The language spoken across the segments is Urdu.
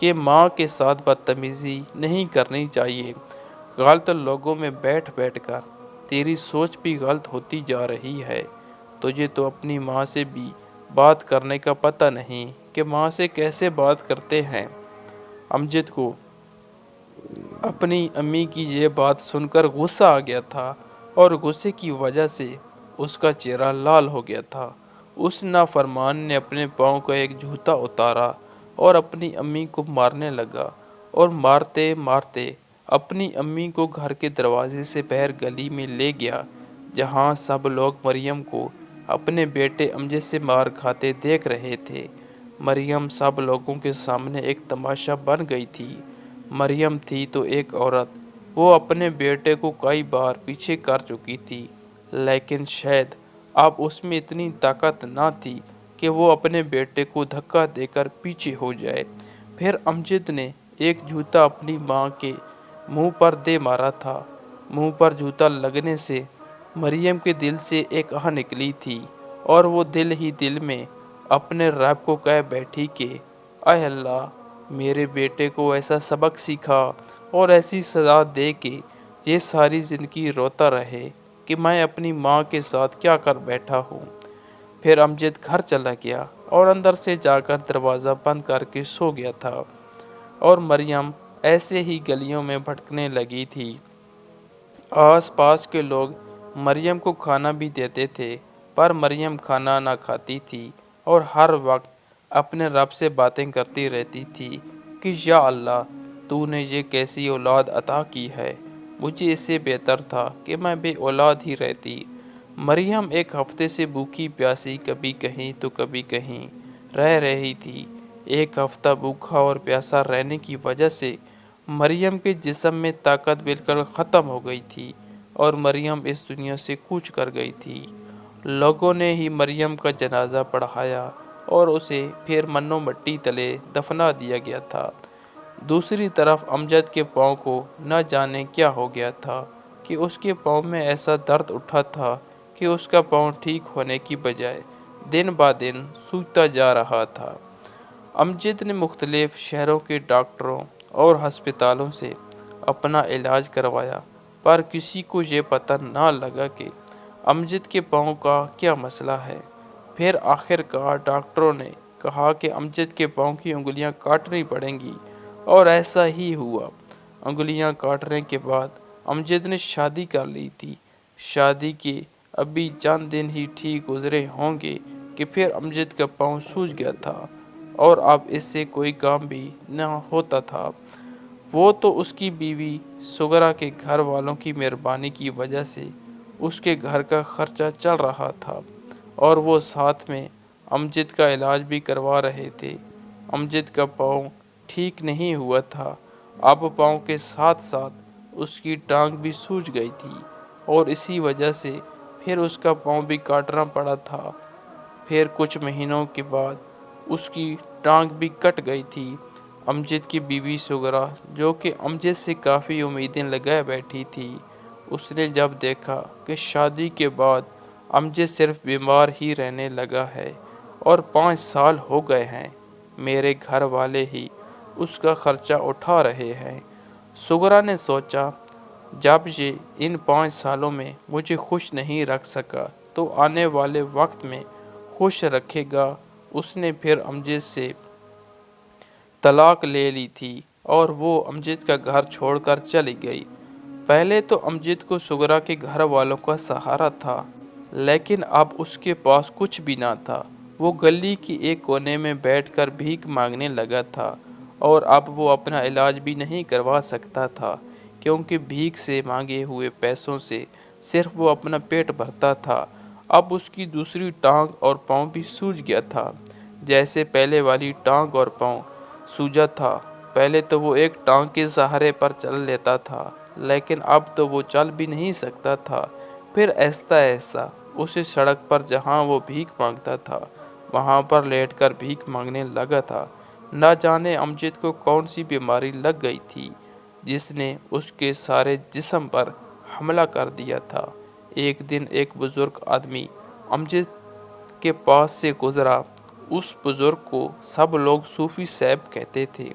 کہ ماں کے ساتھ بدتمیزی نہیں کرنی چاہیے۔ غلط لوگوں میں بیٹھ بیٹھ کر تیری سوچ بھی غلط ہوتی جا رہی ہے۔ تجھے تو اپنی ماں سے بھی بات کرنے کا پتہ نہیں کہ ماں سے کیسے بات کرتے ہیں۔ امجد کو اپنی امی کی یہ بات سن کر غصہ آ گیا تھا اور غصے کی وجہ سے اس کا چہرہ لال ہو گیا تھا۔ اس نافرمان نے اپنے پاؤں کا ایک جوتا اتارا اور اپنی امی کو مارنے لگا، اور مارتے مارتے اپنی امی کو گھر کے دروازے سے باہر گلی میں لے گیا، جہاں سب لوگ مریم کو اپنے بیٹے امجد سے مار کھاتے دیکھ رہے تھے۔ مریم سب لوگوں کے سامنے ایک تماشا بن گئی تھی۔ مریم تھی تو ایک عورت، وہ اپنے بیٹے کو کئی بار پیچھے کر چکی تھی، لیکن شاید اب اس میں اتنی طاقت نہ تھی کہ وہ اپنے بیٹے کو دھکا دے کر پیچھے ہو جائے۔ پھر امجد نے ایک جوتا اپنی ماں کے منہ پر دے مارا تھا۔ منہ پر جوتا لگنے سے مریم کے دل سے ایک آہ نکلی تھی، اور وہ دل ہی دل میں اپنے رب کو کہہ بیٹھی کہ اے اللہ، میرے بیٹے کو ایسا سبق سکھا اور ایسی سزا دے کہ یہ ساری زندگی روتا رہے کہ میں اپنی ماں کے ساتھ کیا کر بیٹھا ہوں۔ پھر امجد گھر چلا گیا اور اندر سے جا کر دروازہ بند کر کے سو گیا تھا، اور مریم ایسے ہی گلیوں میں بھٹکنے لگی تھی۔ آس پاس کے لوگ مریم کو کھانا بھی دیتے تھے، پر مریم کھانا نہ کھاتی تھی اور ہر وقت اپنے رب سے باتیں کرتی رہتی تھی کہ یا اللہ، تو نے یہ کیسی اولاد عطا کی ہے، مجھے اس سے بہتر تھا کہ میں بے اولاد ہی رہتی۔ مریم ایک ہفتے سے بھوکی پیاسی کبھی کہیں تو کبھی کہیں رہ رہی تھی۔ ایک ہفتہ بھوکا اور پیاسا رہنے کی وجہ سے مریم کے جسم میں طاقت بالکل ختم ہو گئی تھی، اور مریم اس دنیا سے کوچ کر گئی تھی۔ لوگوں نے ہی مریم کا جنازہ پڑھایا اور اسے پھر منو مٹی تلے دفنا دیا گیا تھا۔ دوسری طرف امجد کے پاؤں کو نہ جانے کیا ہو گیا تھا کہ اس کے پاؤں میں ایسا درد اٹھا تھا کہ اس کا پاؤں ٹھیک ہونے کی بجائے دن با دن سوجتا جا رہا تھا۔ امجد نے مختلف شہروں کے ڈاکٹروں اور ہسپتالوں سے اپنا علاج کروایا، پر کسی کو یہ پتہ نہ لگا کہ امجد کے پاؤں کا کیا مسئلہ ہے۔ پھر آخر کار ڈاکٹروں نے کہا کہ امجد کے پاؤں کی انگلیاں کاٹنی پڑیں گی، اور ایسا ہی ہوا۔ انگلیاں کاٹنے کے بعد امجد نے شادی کر لی تھی۔ شادی کے ابھی چند دن ہی ٹھیک گزرے ہوں گے کہ پھر امجد کا پاؤں سوج گیا تھا، اور اب اس سے کوئی کام بھی نہ ہوتا تھا۔ وہ تو اس کی بیوی سغرا کے گھر والوں کی مہربانی کی وجہ سے اس کے گھر کا خرچہ چل رہا تھا، اور وہ ساتھ میں امجد کا علاج بھی کروا رہے تھے۔ امجد کا پاؤں ٹھیک نہیں ہوا تھا، اب پاؤں کے ساتھ ساتھ اس کی ٹانگ بھی سوج گئی تھی، اور اسی وجہ سے پھر اس کا پاؤں بھی کاٹنا پڑا تھا۔ پھر کچھ مہینوں کے بعد اس کی ٹانگ بھی کٹ گئی تھی۔ امجد کی بیوی سغرا، جو کہ امجد سے کافی امیدیں لگائے بیٹھی تھی، اس نے جب دیکھا کہ شادی کے بعد امجد صرف بیمار ہی رہنے لگا ہے اور 5 سال ہو گئے ہیں، میرے گھر والے ہی اس کا خرچہ اٹھا رہے ہیں، سغرا نے سوچا جب یہ ان 5 سالوں میں مجھے خوش نہیں رکھ سکا تو آنے والے وقت میں خوش رکھے گا۔ اس نے پھر امجد سے طلاق لے لی تھی اور وہ امجد کا گھر چھوڑ کر چلی گئی۔ پہلے تو امجد کو سغرا کے گھر والوں کا سہارا تھا، لیکن اب اس کے پاس کچھ بھی نہ تھا۔ وہ گلی کی ایک کونے میں بیٹھ کر بھیک مانگنے لگا تھا، اور اب وہ اپنا علاج بھی نہیں کروا سکتا تھا، کیونکہ بھیک سے مانگے ہوئے پیسوں سے صرف وہ اپنا پیٹ بھرتا تھا۔ اب اس کی دوسری ٹانگ اور پاؤں بھی سوج گیا تھا، جیسے پہلے والی ٹانگ اور پاؤں سوجا تھا۔ پہلے تو وہ ایک ٹانگ کے سہارے پر چل لیتا تھا، لیکن اب تو وہ چل بھی نہیں سکتا تھا۔ پھر ایسا ایسا اسے سڑک پر جہاں وہ بھیک مانگتا تھا وہاں پر لیٹ کر بھیک مانگنے لگا تھا۔ نہ جانے امجد کو کون سی بیماری لگ گئی تھی جس نے اس کے سارے جسم پر حملہ کر دیا تھا۔ ایک دن ایک بزرگ آدمی امجد کے پاس سے گزرا۔ اس بزرگ کو سب لوگ صوفی صاحب کہتے تھے۔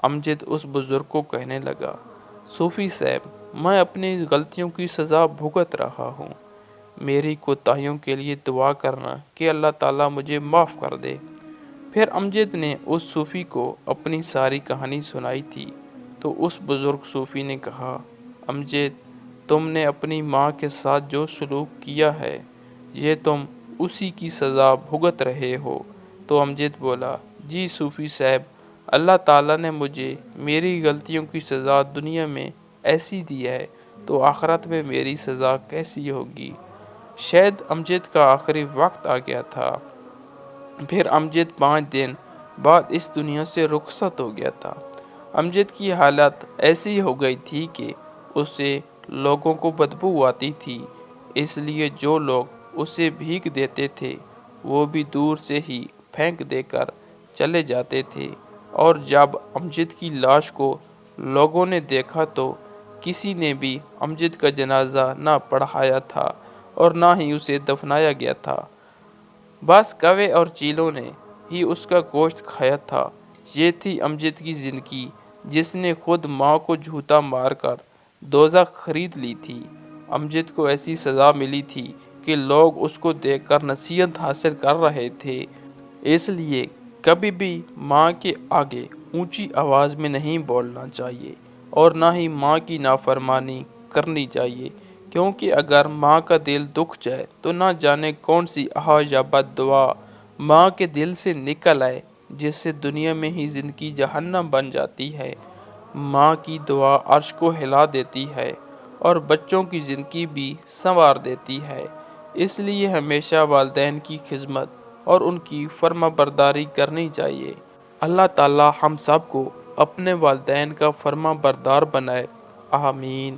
امجد اس بزرگ کو کہنے لگا، صوفی صاحب، میں اپنی غلطیوں کی سزا بھگت رہا ہوں، میری کوتاہیوں کے لیے دعا کرنا کہ اللہ تعالیٰ مجھے معاف کر دے۔ پھر امجد نے اس صوفی کو اپنی ساری کہانی سنائی تھی تو اس بزرگ صوفی نے کہا، امجد، تم نے اپنی ماں کے ساتھ جو سلوک کیا ہے یہ تم اسی کی سزا بھگت رہے ہو۔ تو امجد بولا، جی صوفی صاحب، اللہ تعالیٰ نے مجھے میری غلطیوں کی سزا دنیا میں ایسی دی ہے تو آخرت میں میری سزا کیسی ہوگی؟ شاید امجد کا آخری وقت آ گیا تھا۔ پھر امجد 5 دن بعد اس دنیا سے رخصت ہو گیا تھا۔ امجد کی حالت ایسی ہو گئی تھی کہ اسے لوگوں کو بدبو آتی تھی، اس لیے جو لوگ اسے بھیک دیتے تھے وہ بھی دور سے ہی پھینک دے کر چلے جاتے تھے، اور جب امجد کی لاش کو لوگوں نے دیکھا تو کسی نے بھی امجد کا جنازہ نہ پڑھایا تھا اور نہ ہی اسے دفنایا گیا تھا۔ بس کوے اور چیلوں نے ہی اس کا گوشت کھایا تھا۔ یہ تھی امجد کی زندگی، جس نے خود ماں کو جھوتا مار کر دوزخ خرید لی تھی۔ امجد کو ایسی سزا ملی تھی کہ لوگ اس کو دیکھ کر نصیحت حاصل کر رہے تھے، اس لیے کبھی بھی ماں کے آگے اونچی آواز میں نہیں بولنا چاہیے اور نہ ہی ماں کی نافرمانی کرنی چاہیے، کیونکہ اگر ماں کا دل دکھ جائے تو نہ جانے کون سی آہ یا بد دعا ماں کے دل سے نکل آئے، جس سے دنیا میں ہی زندگی جہنم بن جاتی ہے۔ ماں کی دعا عرش کو ہلا دیتی ہے اور بچوں کی زندگی بھی سنوار دیتی ہے، اس لیے ہمیشہ والدین کی خدمت اور ان کی فرما برداری کرنی چاہیے۔ اللہ تعالی ہم سب کو اپنے والدین کا فرما بردار بنائے، آمین۔